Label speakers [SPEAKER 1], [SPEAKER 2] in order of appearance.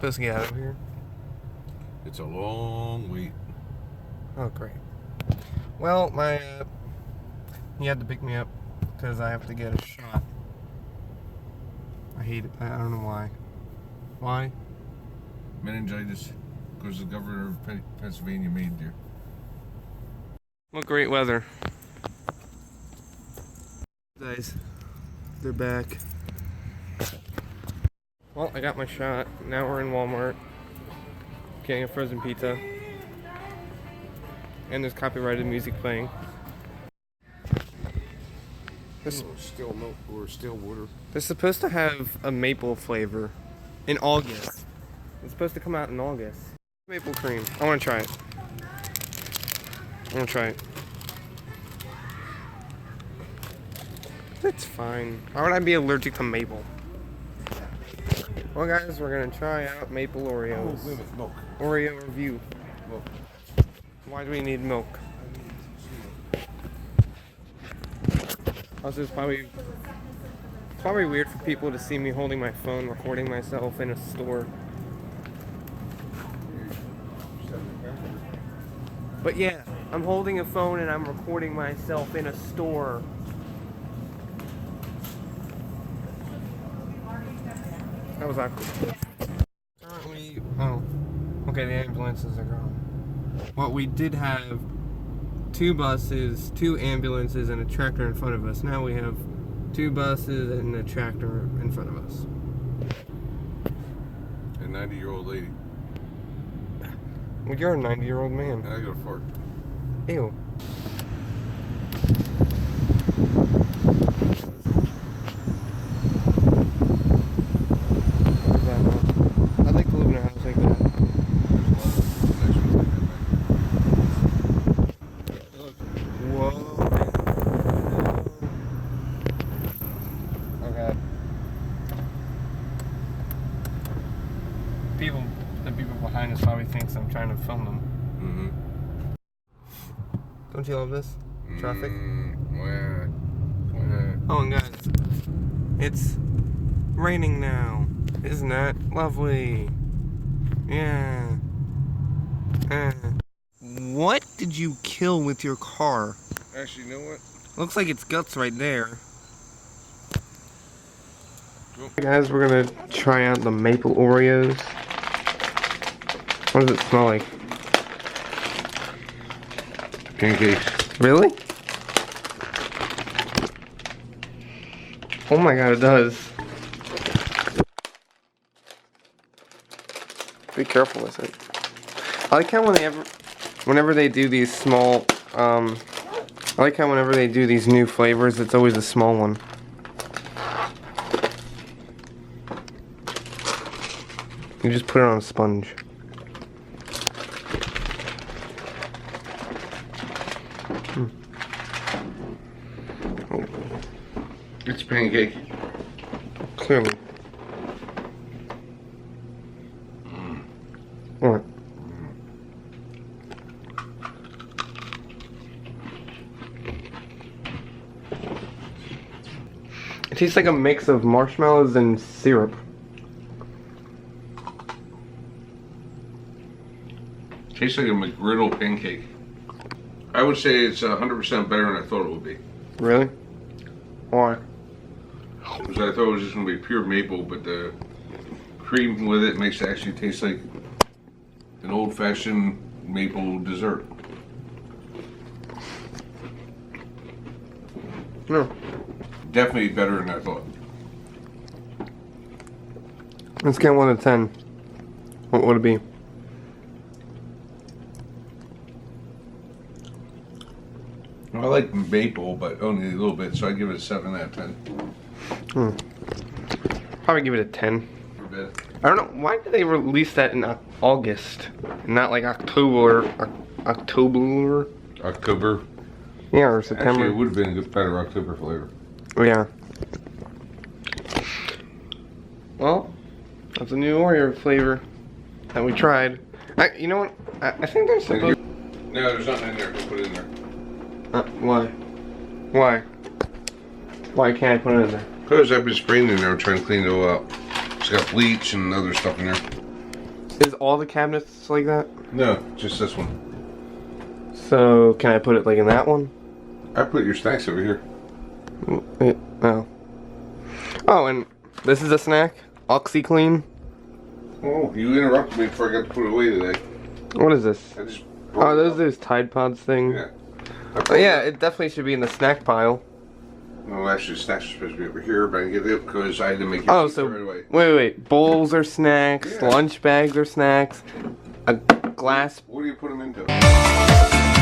[SPEAKER 1] supposed to get out of here?
[SPEAKER 2] It's a long wait.
[SPEAKER 1] Oh, great. Well, he had to pick me up because I have to get a shot. I hate it. I don't know why. Why?
[SPEAKER 2] Meningitis, because the governor of Pennsylvania made there.
[SPEAKER 1] What great weather. Guys, they're back. Well, I got my shot. Now we're in Walmart getting a frozen pizza. And there's copyrighted music playing.
[SPEAKER 2] Still milk or still water.
[SPEAKER 1] They're supposed to have a maple flavor in August. It's supposed to come out in August. Maple cream. I want to try it. I want to try it. It's fine. Why would I be allergic to maple? Well, guys, we're going to try out maple Oreos.
[SPEAKER 2] Oh, wait a minute, milk.
[SPEAKER 1] Oreo review.
[SPEAKER 2] Milk.
[SPEAKER 1] Why do we need milk? Also, it's probably weird for people to see me holding my phone, recording myself in a store. But yeah, I'm holding a phone and I'm recording myself in a store. That was awkward. Currently, oh, okay, the ambulances are gone. Well, we did have 2 buses, 2 ambulances, and a tractor in front of us. Now we have 2 buses and a tractor in front of us.
[SPEAKER 2] A 90-year-old lady.
[SPEAKER 1] Well, you're a 90-year-old man.
[SPEAKER 2] And I got a fart.
[SPEAKER 1] Ew. I'd like to live in a house like that. Whoa. Okay. The people behind us probably thinks I'm trying to film them. Don't you love this? Traffic? Oh, and guys, it's raining now. Isn't that lovely? Yeah. What did you kill with your car?
[SPEAKER 2] Actually, you know what?
[SPEAKER 1] Looks like it's guts right there. Hey guys, we're gonna try out the maple Oreos. What does it smell like?
[SPEAKER 2] Pancakes.
[SPEAKER 1] Really? Oh my god, it does. Be careful with it. I like how whenever they do these small, I like how whenever they do these new flavors, it's always a small one. You just put it on a sponge.
[SPEAKER 2] It's pancake.
[SPEAKER 1] Clearly. What? It tastes like a mix of marshmallows and syrup.
[SPEAKER 2] Tastes like a McGriddle pancake. I would say it's 100% better than I thought it would be.
[SPEAKER 1] Really? Why?
[SPEAKER 2] Because I thought it was just going to be pure maple, but the cream with it makes it actually taste like an old-fashioned maple dessert.
[SPEAKER 1] No.
[SPEAKER 2] Definitely better than I thought.
[SPEAKER 1] Let's get 1 to 10. What would it be?
[SPEAKER 2] I like maple, but only a little bit, so I give it a 7 out of 10.
[SPEAKER 1] Probably give it a 10.
[SPEAKER 2] For a bit.
[SPEAKER 1] I don't know, why did they release that in August? Not like October. October? Yeah, or September.
[SPEAKER 2] Actually, it would have been a good, better October flavor.
[SPEAKER 1] Yeah. Well, that's a new Oreo flavor that we tried. You know what? I think there's supposed.
[SPEAKER 2] No, there's nothing in there. Don't put it in there.
[SPEAKER 1] Why? Why? Why can't I put it in there?
[SPEAKER 2] Because I've been spraying in there trying to clean it all out. It's got bleach and other stuff in there.
[SPEAKER 1] Is all the cabinets like that?
[SPEAKER 2] No, just this one.
[SPEAKER 1] So, can I put it like in that one?
[SPEAKER 2] I put your snacks over here.
[SPEAKER 1] Oh. Oh, and this is a snack? OxyClean?
[SPEAKER 2] Oh, you interrupted me before I got to put it away today.
[SPEAKER 1] What is this?
[SPEAKER 2] I just
[SPEAKER 1] Oh, those Tide Pods thing?
[SPEAKER 2] Yeah.
[SPEAKER 1] Oh, yeah, it definitely should be in the snack pile.
[SPEAKER 2] No, actually, snacks are supposed to be over here, but I didn't get it because I had to make it
[SPEAKER 1] Oh, so
[SPEAKER 2] right away.
[SPEAKER 1] wait. Bowls are snacks.
[SPEAKER 2] Yeah.
[SPEAKER 1] Lunch bags are snacks. A glass.
[SPEAKER 2] What do you put them into?